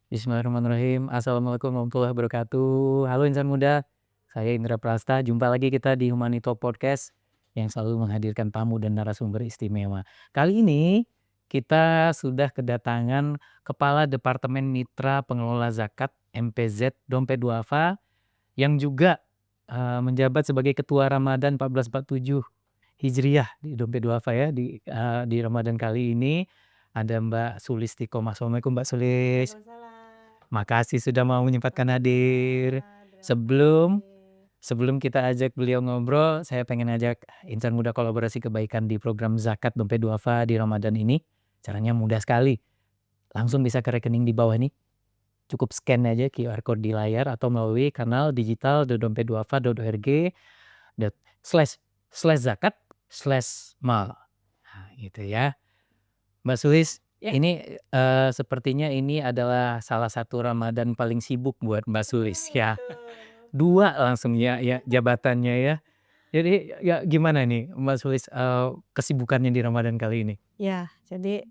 Bismillahirrahmanirrahim. Assalamualaikum warahmatullahi wabarakatuh. Halo insan muda, saya Indra Prasta. Jumpa lagi kita di Humanito Podcast yang selalu menghadirkan tamu dan narasumber istimewa. Kali ini kita sudah kedatangan Kepala Departemen Mitra Pengelola Zakat MPZ Dompet Duafa yang juga menjabat sebagai Ketua Ramadan 1447 Hijriah di Dompet Duafa ya di Ramadan kali ini. Ada Mbak Sulis Istiqomah. Assalamualaikum Mbak Sulis. Waalaikumsalam. Makasih sudah mau menyempatkan hadir. Sama-sama, Sebelum kasih. sebelum kita ajak beliau ngobrol, saya pengen ajak insan muda kolaborasi kebaikan di program Zakat Dompet Duafa di Ramadan ini. Caranya mudah sekali. Langsung bisa ke rekening di bawah ini. Cukup scan aja QR code di layar atau melalui kanal digital dompetduafa.org slash zakat slash mal. Nah, gitu ya. Mbak Sulis, Ya. ini sepertinya ini adalah salah satu Ramadan paling sibuk buat Mbak Sulis ya. Betul. 2 langsung ya jabatannya ya. Jadi ya gimana nih Mbak Sulis, kesibukannya di Ramadan kali ini? Ya, jadi,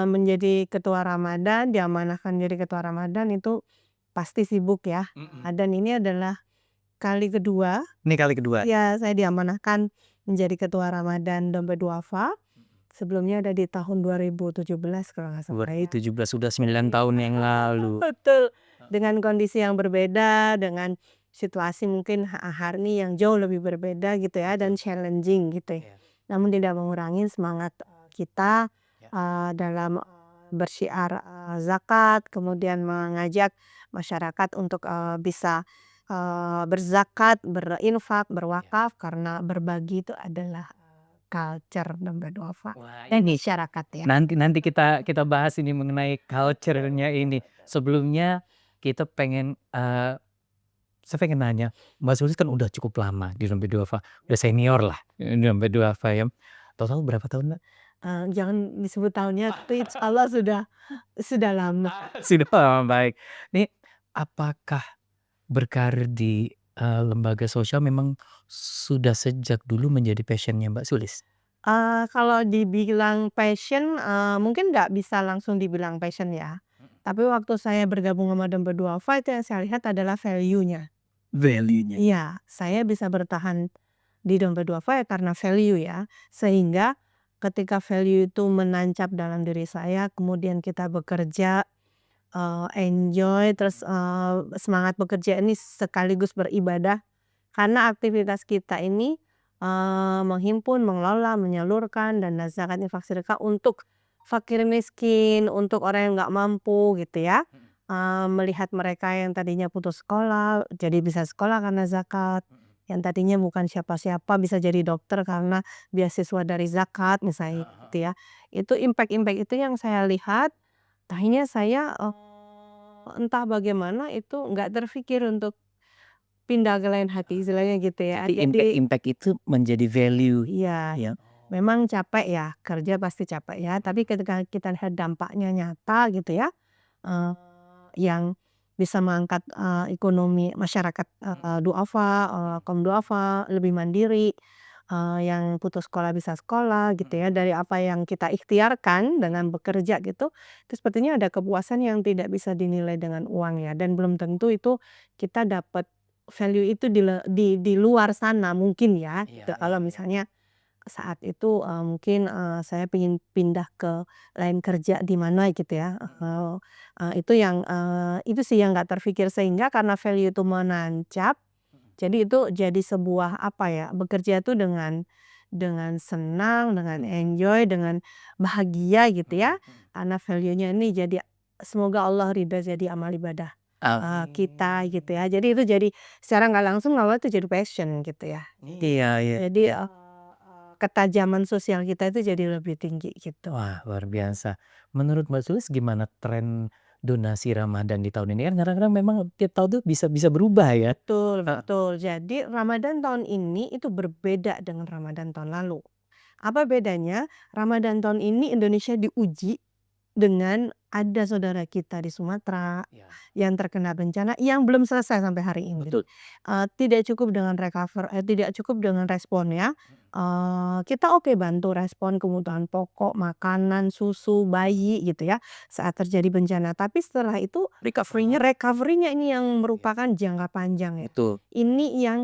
menjadi ketua Ramadan, diamanahkan jadi ketua Ramadan itu pasti sibuk ya. Dan ini adalah kali kedua Ini kali kedua? ya saya diamanahkan menjadi ketua Ramadan Dompet Duafa. Sebelumnya ada di tahun 2017 kalau nggak salah ya. 2017 sudah 9 tahun yang lalu. Betul, dengan kondisi yang berbeda, dengan situasi mungkin hari ini yang jauh lebih berbeda gitu ya dan challenging gitu ya. Iya. Namun tidak mengurangi semangat, kita, Ya. dalam, bersyiar, zakat, kemudian mengajak masyarakat untuk, bisa, berzakat, berinfak, berwakaf karena berbagi itu adalah, culture Dompet Duafa Wah, dan masyarakat ya. nanti nanti kita bahas ini mengenai culture-nya ini. Sebelumnya kita pengen, saya pengen nanya, Mbak Sulis kan udah cukup lama di Dompet Duafa, udah senior lah di Dompet Duafa ya. Total berapa tahun, Mbak? Jangan disebut tahunnya, tapi insyaallah sudah lama. Sudah lama, baik. Nih, apakah berkarir di, lembaga sosial memang sudah sejak dulu menjadi passion-nya Mbak Sulis? Kalau dibilang passion, mungkin nggak bisa langsung dibilang passion ya. Tapi waktu saya bergabung sama Dompet Duafa itu yang saya lihat adalah value-nya. Value-nya. Iya, saya bisa bertahan di Dompet Duafa ya karena value ya. Sehingga ketika value itu menancap dalam diri saya, kemudian kita bekerja, enjoy, terus, semangat bekerja ini sekaligus beribadah. Karena aktivitas kita ini, menghimpun, mengelola, menyalurkan dana zakat, infak, sedekah untuk fakir miskin, untuk orang yang nggak mampu gitu ya. Melihat mereka yang tadinya putus sekolah, jadi bisa sekolah karena zakat, yang tadinya bukan siapa-siapa bisa jadi dokter karena beasiswa dari zakat misalnya gitu ya. Itu impact-impact itu yang saya lihat, akhirnya saya, entah bagaimana itu nggak terfikir untuk pindah ke lain hati istilahnya gitu ya. Jadi Jadi impact itu menjadi value iya, ya? memang capek ya, kerja pasti capek ya, tapi ketika kita lihat dampaknya nyata gitu ya, eee, yang bisa mengangkat, ekonomi masyarakat, duafa, kaum duafa lebih mandiri, yang putus sekolah bisa sekolah gitu ya, dari apa yang kita ikhtiarkan dengan bekerja gitu, itu sepertinya ada kepuasan yang tidak bisa dinilai dengan uang ya, dan belum tentu itu kita dapat value itu di luar sana mungkin ya gitu. Kalau misalnya saat itu, mungkin, saya pengen pindah ke lain kerja di mana gitu ya, itu yang, itu sih yang nggak terfikir sehingga karena value itu menancap, jadi itu jadi sebuah apa ya, bekerja itu dengan senang, dengan enjoy, dengan bahagia gitu ya, karena value-nya ini jadi semoga Allah ridha jadi amal ibadah, kita gitu ya. Jadi itu jadi secara nggak langsung awalnya itu jadi passion gitu ya. Iya iya. Jadi, ketajaman sosial kita itu jadi lebih tinggi gitu. Wah, luar biasa. Menurut Mbak Sulis gimana tren donasi Ramadan di tahun ini? Kan kadang-kadang memang tiap tahun tuh bisa berubah ya? Betul betul. Jadi Ramadan tahun ini itu berbeda dengan Ramadan tahun lalu. Apa bedanya? Ramadan tahun ini Indonesia diuji dengan ada saudara kita di Sumatera Iya. yang terkena bencana yang belum selesai sampai hari ini. Betul. Tidak cukup dengan tidak cukup dengan responnya, kita oke bantu respon kebutuhan pokok, makanan, susu, bayi gitu ya, saat terjadi bencana. Tapi setelah itu recovery-nya ini yang merupakan jangka panjang ya. Betul. Ini yang,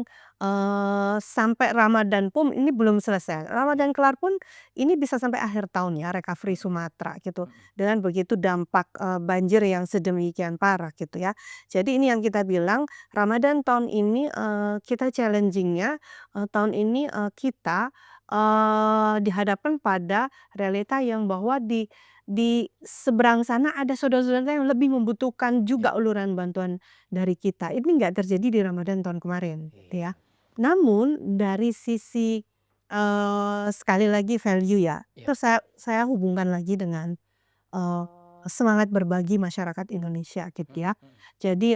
sampai Ramadan pun ini belum selesai. Ramadan kelar pun ini bisa sampai akhir tahun ya recovery Sumatera gitu. Dengan begitu dampak, banjir yang sedemikian parah gitu ya. Jadi ini yang kita bilang Ramadan tahun ini, kita challenging-nya, tahun ini, kita, dihadapkan pada realita yang bahwa di seberang sana ada saudara-saudara yang lebih membutuhkan juga uluran bantuan dari kita. Ini nggak terjadi di Ramadan tahun kemarin gitu ya. Namun dari sisi, sekali lagi value ya, itu saya hubungkan lagi dengan, eee, semangat berbagi masyarakat Indonesia gitu ya. Jadi,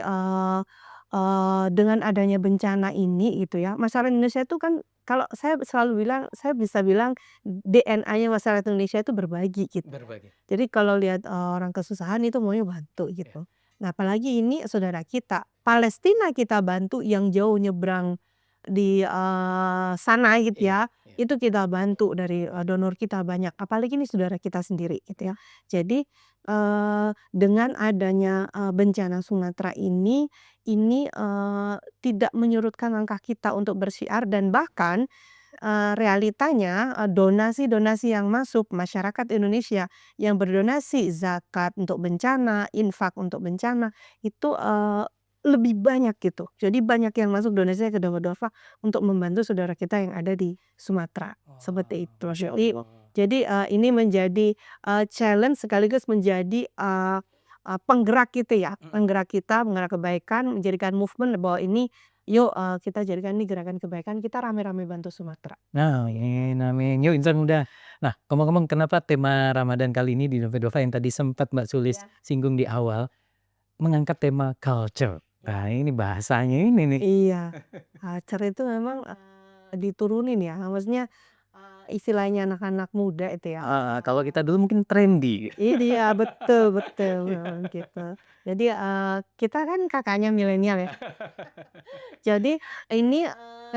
dengan adanya bencana ini gitu ya, masyarakat Indonesia itu kan kalau saya selalu bilang, saya bisa bilang DNA-nya masyarakat Indonesia itu berbagi gitu. Berbagi. Jadi kalau lihat, orang kesusahan itu maunya bantu gitu. Nah apalagi ini saudara kita, Palestina kita bantu yang jauh nyebrang di, sana gitu ya, itu kita bantu dari, donor kita banyak, apalagi ini saudara kita sendiri gitu ya. Jadi, dengan adanya, bencana Sumatera ini, tidak menyurutkan langkah kita untuk bersiar dan bahkan, realitanya, donasi-donasi yang masuk masyarakat Indonesia yang berdonasi zakat untuk bencana, infak untuk bencana, itu, lebih banyak gitu. Jadi banyak yang masuk donasinya ke Dofa untuk membantu saudara kita yang ada di Sumatera, seperti itu. Masya Allah. Jadi, ini menjadi, challenge sekaligus menjadi, penggerak gitu ya, penggerak kita, penggerak kebaikan, menjadikan movement bahwa ini, yuk, kita jadikan ini gerakan kebaikan, kita rame-rame bantu Sumatera. Nah, amin amin. Yuk insan muda. Nah, ngomong-ngomong kenapa tema Ramadan kali ini di Dofa yang tadi sempat Mbak Sulis Ya. singgung di awal, mengangkat tema culture. Nah, ini bahasanya ini nih. Iya, culture itu memang, diturunin ya, maksudnya, istilahnya anak-anak muda itu ya. Kalau kita dulu mungkin trendy. Iya, betul betul, gitu. Jadi, kita kan kakaknya milenial ya. Jadi ini,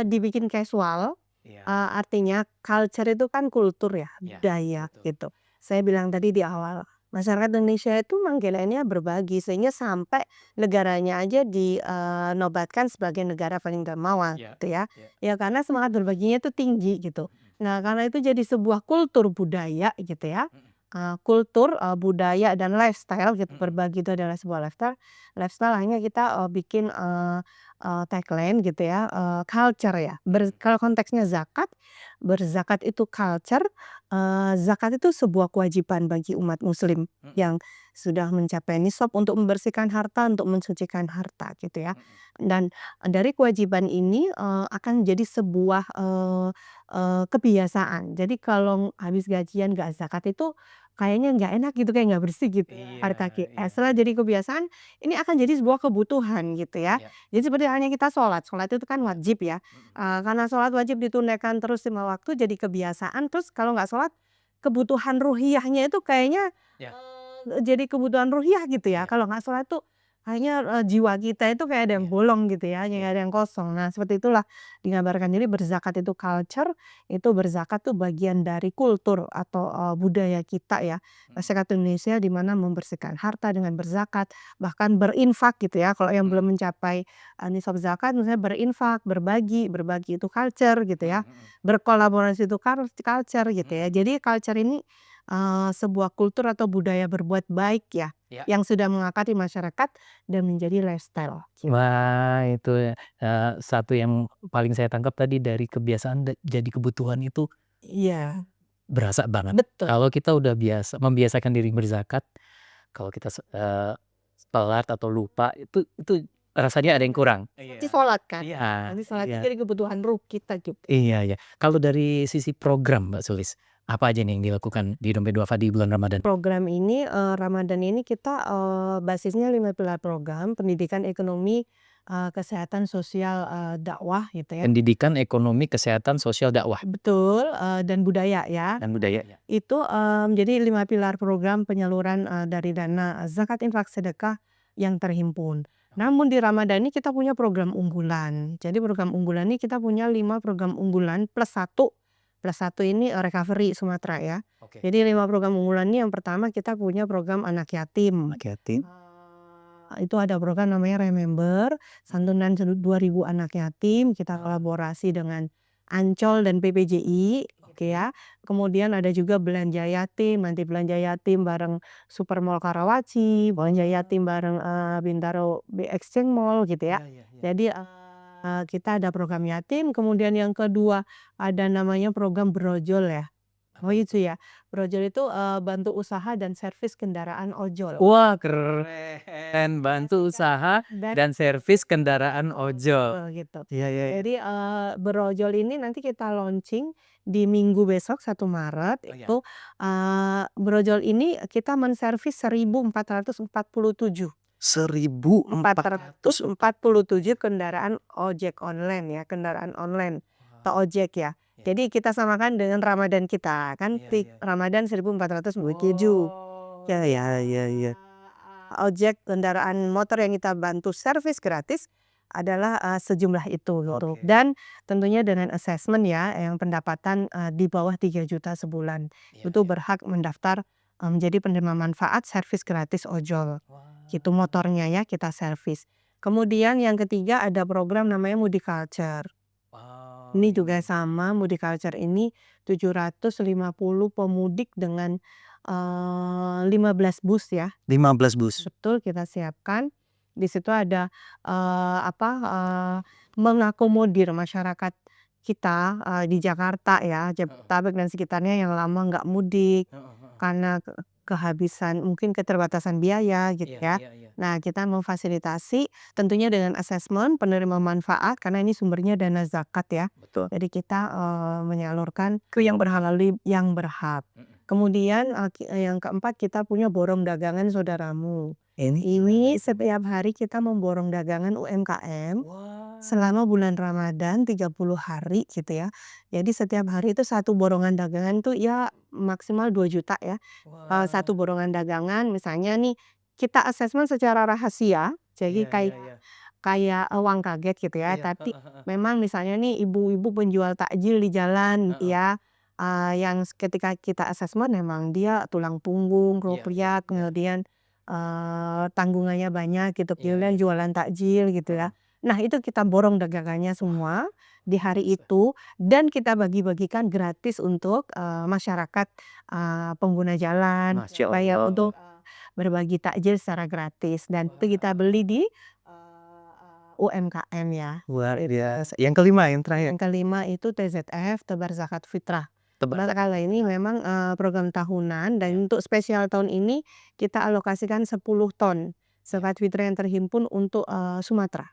dibikin casual, Iya, artinya culture itu kan kultur ya, iya, budaya betul. gitu. Saya bilang tadi di awal, masyarakat Indonesia itu manggilannya berbagi sehingga sampai negaranya aja dinobatkan sebagai negara paling dermawan Iya, gitu ya. iya. Ya karena semangat berbaginya itu tinggi gitu. Nah karena itu jadi sebuah kultur budaya gitu ya. Kultur, budaya dan lifestyle gitu, berbagi itu adalah sebuah lifestyle. Lifestyle hanya kita, bikin, tagline gitu ya, culture ya. Kalau konteksnya zakat, berzakat itu culture, zakat itu sebuah kewajiban bagi umat muslim yang sudah mencapai nisab untuk membersihkan harta, untuk mensucikan harta gitu ya. Dan dari kewajiban ini, akan jadi sebuah, kebiasaan. Jadi kalau habis gajian nggak zakat itu kayaknya nggak enak gitu, kayak nggak bersih gitu harta Iya, kita. iya, Setelah iya. jadi kebiasaan, ini akan jadi sebuah kebutuhan gitu ya. Iya, Jadi seperti halnya kita sholat, sholat itu kan iya. wajib ya, karena sholat wajib ditunaikan terus 5 waktu jadi kebiasaan, terus kalau nggak sholat, kebutuhan ruhiyahnya itu kayaknya, Iya, jadi kebutuhan ruhiyah gitu ya, iya, kalau nggak sholat tuh kayaknya, jiwa kita itu kayak ada yang iya, bolong gitu ya, kayak iya. ada yang kosong. Nah seperti itulah digambarkan. Jadi berzakat itu culture, itu berzakat tuh bagian dari kultur atau, budaya kita ya, masyarakat Indonesia di mana membersihkan harta dengan berzakat, bahkan berinfak gitu ya, kalau yang belum mencapai, nisab zakat misalnya berinfak, berbagi itu culture gitu ya, berkolaborasi itu culture gitu ya. Jadi culture ini, sebuah kultur atau budaya berbuat baik ya, Iya. yang sudah mengakar di masyarakat dan menjadi lifestyle gitu. Wah, itu ya, satu yang paling saya tangkap tadi dari kebiasaan jadi kebutuhan itu Iya, berasa banget. betul. Kalau kita udah membiasakan diri berzakat, kalau kita telat atau lupa itu rasanya ada yang kurang. Nanti Iya, sholat kan, iya, nanti sholat itu iya, jadi kebutuhan ruh kita gitu. iya, iya. Kalau dari sisi program Mbak Sulis, apa aja nih yang dilakukan di Dompet Duafa di bulan Ramadan? Program ini, Ramadan ini kita, basisnya 5 pilar program, pendidikan, ekonomi, kesehatan, sosial, dakwah gitu ya. Pendidikan, ekonomi, kesehatan, sosial, dakwah, Betul, dan budaya ya. dan budaya. Ya. Itu, jadi 5 pilar program penyaluran, dari dana zakat, infak, sedekah yang terhimpun. Namun di Ramadan ini kita punya program unggulan. Jadi program unggulan ini kita punya 5 program unggulan plus 1 plus 1 ini recovery Sumatera ya. Oke. Jadi 5 program unggulan ini yang pertama kita punya program anak yatim. Anak yatim. Itu ada program namanya Remember, santunan 2.000 anak yatim, kita kolaborasi dengan Ancol dan PPJI gitu ya. Kemudian ada juga belanja yatim, nanti belanja yatim bareng Supermall Karawaci, belanja yatim bareng, Bintaro Exchange Mall gitu ya. Jadi, kita ada program yatim, kemudian yang kedua ada namanya program Brojol ya. Oh itu ya, Brojol itu, bantu usaha dan servis kendaraan ojol. Wah, keren, bantu usaha Dan dan servis kendaraan ojol. gitu. Iya iya iya. Jadi, Brojol ini nanti kita launching di minggu besok 1 Maret Oh ya. itu, Brojol ini kita menservis 1.447. 447 kendaraan ojek online ya, kendaraan online atau ojek ya. Jadi kita samakan dengan Ramadan kita, kan Ramadan 1.447. Ya ya ya ya. Ojek kendaraan motor yang kita bantu servis gratis adalah, sejumlah itu gitu. Dan tentunya dengan assessment ya, yang pendapatan, di bawah 3 juta sebulan. Itu berhak mendaftar, menjadi penerima manfaat servis gratis ojol. Gitu motornya ya kita servis. Kemudian yang ketiga ada program namanya Mudik Culture. Ini juga sama, Mudik Culture ini 750 pemudik dengan, 15 bus ya. 15 bus. Betul, kita siapkan. Di situ ada, mengakomodir masyarakat kita, di Jakarta ya, Jabodetabek dan sekitarnya yang lama nggak mudik karena kehabisan mungkin keterbatasan biaya gitu ya. Nah, kita memfasilitasi tentunya dengan asesmen penerima manfaat karena ini sumbernya dana zakat ya. Betul. Jadi kita, menyalurkan ke yang yang berhak. Kemudian, yang keempat kita punya borong dagangan saudaramu. Ini setiap hari kita memborong dagangan UMKM selama bulan Ramadan 30 hari gitu ya. Jadi setiap hari itu satu borongan dagangan tuh ya maksimal 2 juta ya. Satu borongan dagangan misalnya nih kita asesmen secara rahasia, jadi kayak uang kaget gitu ya. Tapi memang misalnya nih ibu-ibu penjual takjil di jalan ya, yang ketika kita asesmen memang dia tulang punggung, rupiah, kemudian, tanggungannya banyak gitu, kemudian jualan takjil gitu ya. Nah itu kita borong dagangannya semua di hari itu dan kita bagi-bagikan gratis untuk, masyarakat, pengguna jalan supaya untuk, berbagi takjil secara gratis dan itu kita beli di, UMKM ya. Luar biasa. Yang kelima, yang terakhir. Yang kelima itu TZF, Tebar Zakat Fitrah. Tebar Nah, kalau ini memang, program tahunan dan untuk spesial tahun ini kita alokasikan 10 ton zakat fitrah yang terhimpun untuk, Sumatera,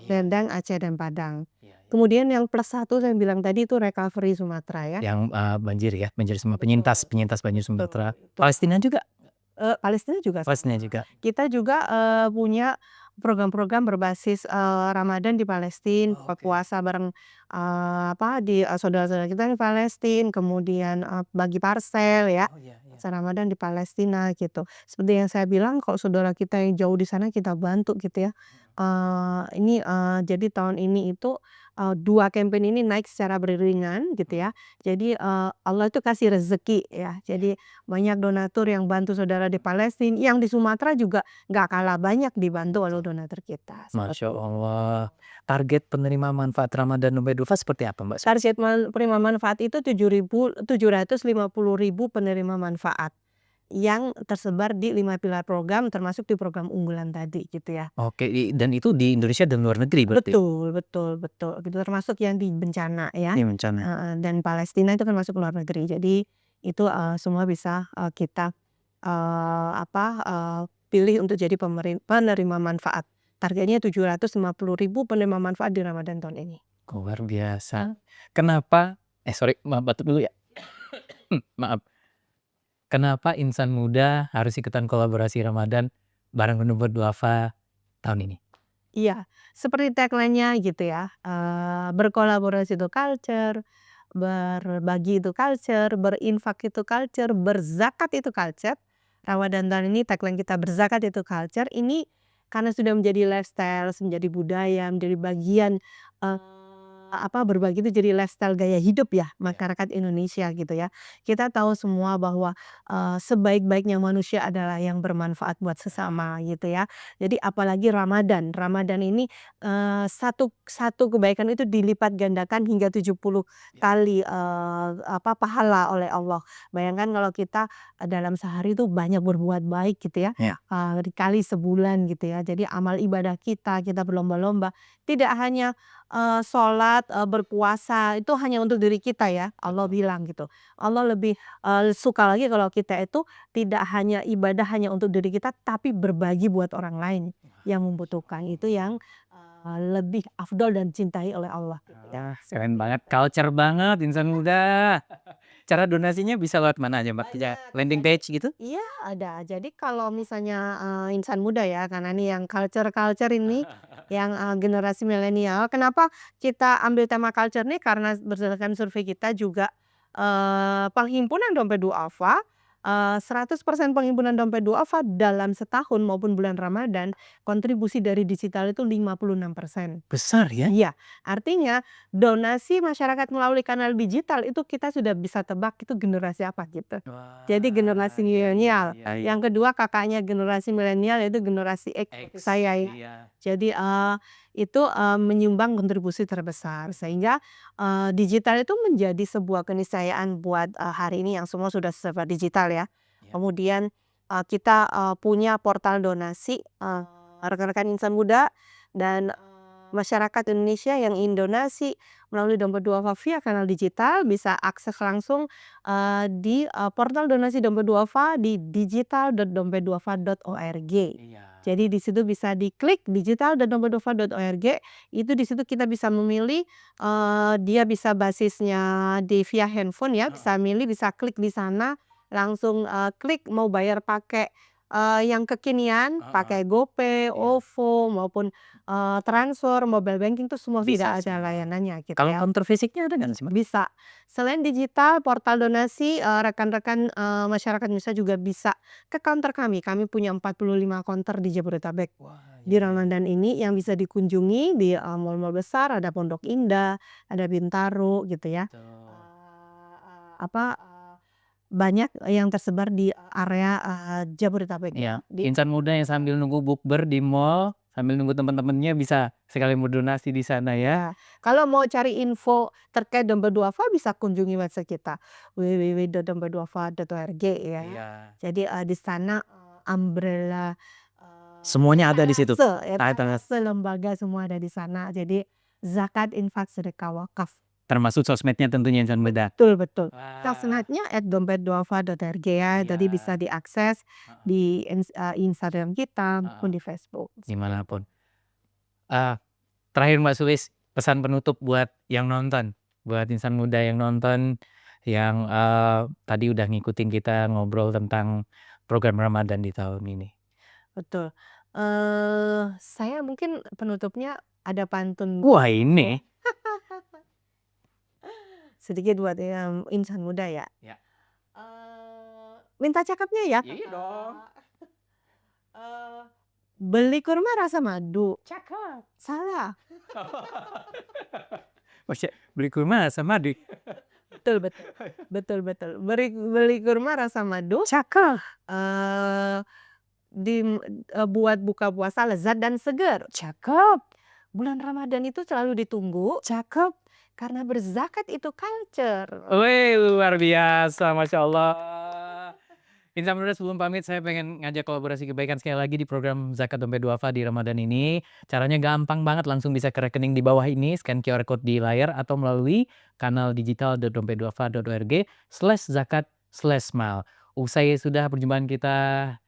dan Aceh dan Padang. Kemudian yang plus 1 saya bilang tadi itu recovery Sumatera ya. Yang, banjir ya, banjir semua penyintas banjir Sumatera. Palestina juga? Palestina juga Palestina sama. juga. Kita juga, punya program-program berbasis, Ramadan di Palestina, buka puasa bareng, di, saudara-saudara kita di Palestina, kemudian, bagi parsel ya, puasa Ramadan di Palestina gitu. Seperti yang saya bilang kalau saudara kita yang jauh di sana kita bantu gitu ya. Ini, jadi tahun ini itu, 2 campaign ini naik secara beriringan gitu ya. Jadi, Allah itu kasih rezeki ya. Jadi banyak donatur yang bantu saudara di Palestina, yang di Sumatera juga nggak kalah banyak dibantu oleh donatur kita. Masya Allah. Target penerima manfaat Ramadan Number Dufa seperti apa, Mbak? Target penerima manfaat itu 750.000 penerima manfaat yang tersebar di 5 pilar program termasuk di program unggulan tadi gitu ya. Oke, dan itu di Indonesia dan luar negeri berarti? Betul betul betul, gitu termasuk yang di bencana ya. Ini bencana. Heeh, dan Palestina itu kan masuk luar negeri. Jadi itu, semua bisa, kita, pilih untuk jadi penerima manfaat. Targetnya 750.000 penerima manfaat di Ramadan tahun ini. Luar biasa. Kenapa sorry, maaf batuk dulu ya. Maaf. Kenapa insan muda harus ikutan kolaborasi Ramadan bareng Number Duafa tahun ini? Iya, seperti tagline-nya gitu ya, berkolaborasi itu culture, berbagi itu culture, berinfak itu culture, berzakat itu culture. Ramadan tahun ini tagline kita berzakat itu culture, ini karena sudah menjadi lifestyle, menjadi budaya, menjadi bagian, berbagi itu jadi lifestyle gaya hidup ya masyarakat Indonesia gitu ya. Kita tahu semua bahwa, sebaik-baiknya manusia adalah yang bermanfaat buat sesama gitu ya. Jadi apalagi Ramadan, Ramadan ini, satu satu kebaikan itu dilipat gandakan hingga 70 kali, pahala oleh Allah. Bayangkan kalau kita, dalam sehari itu banyak berbuat baik gitu ya, dikali sebulan gitu ya. Jadi amal ibadah kita berlomba-lomba, tidak hanya, sholat, berpuasa itu hanya untuk diri kita ya, Allah Betul. bilang gitu. Allah lebih, suka lagi kalau kita itu tidak hanya ibadah hanya untuk diri kita, tapi berbagi buat orang lain yang membutuhkan. Itu yang, lebih afdol dan dicintai oleh Allah gitu ya. Wah, keren banget, culture banget insan muda. Cara donasinya bisa lewat mana aja, Mbak? Kayak Banyak, landing jadi page gitu? iya ada. Jadi kalau misalnya, insan muda ya, karena ini yang culture-culture ini, yang, generasi milenial, kenapa kita ambil tema culture nih, karena berdasarkan survei kita juga, penghimpunan dompet duafa, 100% penghimpunan dompet duafa dalam setahun maupun bulan Ramadan, kontribusi dari digital itu 56%. Besar ya? Iya, artinya donasi masyarakat melalui kanal digital itu kita sudah bisa tebak itu generasi apa gitu. Jadi generasi Wah, iya iya milenial, iya iya. yang kedua kakaknya generasi milenial yaitu generasi X seperti X, saya ya. iya. Jadi, itu, menyumbang kontribusi terbesar sehingga, digital itu menjadi sebuah keniscayaan buat, hari ini yang semua sudah serba digital ya. Iya. Kemudian, kita, punya portal donasi, rekan-rekan insan muda dan, masyarakat Indonesia yang ingin donasi melalui dompet duafa via kanal digital bisa akses langsung, di, portal donasi dompet duafa di digital.dompetduafa.org. Iya. Jadi di situ bisa diklik digital.dompetduafa.org, itu di situ kita bisa memilih, dia bisa basisnya di via handphone ya, Heeh. bisa milih, bisa klik di sana, langsung, klik mau bayar pakai, yang kekinian, Heeh. pakai GoPay, Iya. OVO maupun, transfer, mobile banking itu semua Bisa sudah ada semua. layanannya gitu Kalau ya. counter fisiknya ada nggak sih, Mbak? Bisa. Selain digital, portal donasi, rekan-rekan, masyarakat Indonesia juga bisa ke counter kami. Kami punya 45 counter di Jabodetabek. Wah, Di iya iya iya. Ramadan ini yang bisa dikunjungi di, mall-mall besar, ada Pondok Indah, ada Bintaro gitu ya. Betul. Banyak yang tersebar di area, Jabodetabek ya. Iya, Di insan muda yang sambil nunggu bukber di mall, sambil nunggu temen-temennya bisa sekalian berdonasi di sana ya. Ya, kalau mau cari info terkait dompet duafa bisa kunjungi website kita www.dompetduafa.org ya. Iya. Jadi, di sana, umbrella, Semuanya ada di situ. etalase lembaga semua ada di sana. Jadi zakat, infak, sedekah, wakaf. Termasuk sosmednya tentunya insan muda. Betul betul. Wah, Sosmednya @dompetduafa.org ya, tadi bisa iya. diakses Heeh di Instagram kita heeh, maupun di Facebook, di seperti itu. manapun. Eee, Terakhir Mbak Sulis, pesan penutup buat yang nonton, buat insan muda yang nonton, yang, tadi udah ngikutin kita ngobrol tentang program Ramadan di tahun ini. Betul. Saya mungkin penutupnya ada pantun Wah ya. ini Sedikit buat yang insan muda ya. ya. Minta cakepnya ya, Iya dong. Kakak. Eee, Beli kurma rasa madu. Cakep. Salah. Maksudnya beli kurma sama di Betul betul. Betul betul. Beli kurma rasa madu, cakep. eee, buat buka puasa lezat dan seger. Cakep. Bulan Ramadan itu selalu ditunggu. Cakep. Karena berzakat itu culture. Wih, luar biasa, Masya Allah. Insan muda sebelum pamit saya pengen ngajak kolaborasi kebaikan sekali lagi di program Zakat Dompet Duafa di Ramadan ini. Caranya gampang banget, langsung bisa ke rekening di bawah ini, scan QR code di layar atau melalui kanal digital.dompetduafa.org/zakat/smile. Usai sudah perjumpaan kita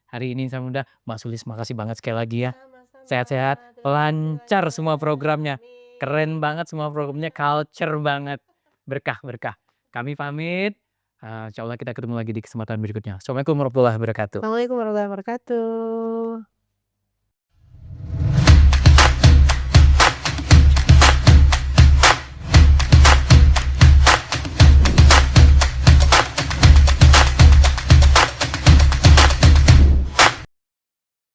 hari ini insan muda, Mbak Sulis makasih banget sekali lagi ya. Sama-sama. Sehat-sehat, Terima kasih lancar semua banyak. programnya. Amin. Keren banget semua programnya, culture banget. Berkah berkah. Kami pamit. Insyaallah kita ketemu lagi di kesempatan berikutnya. Assalamualaikum warahmatullahi wabarakatuh. Assalamualaikum warahmatullahi wabarakatuh.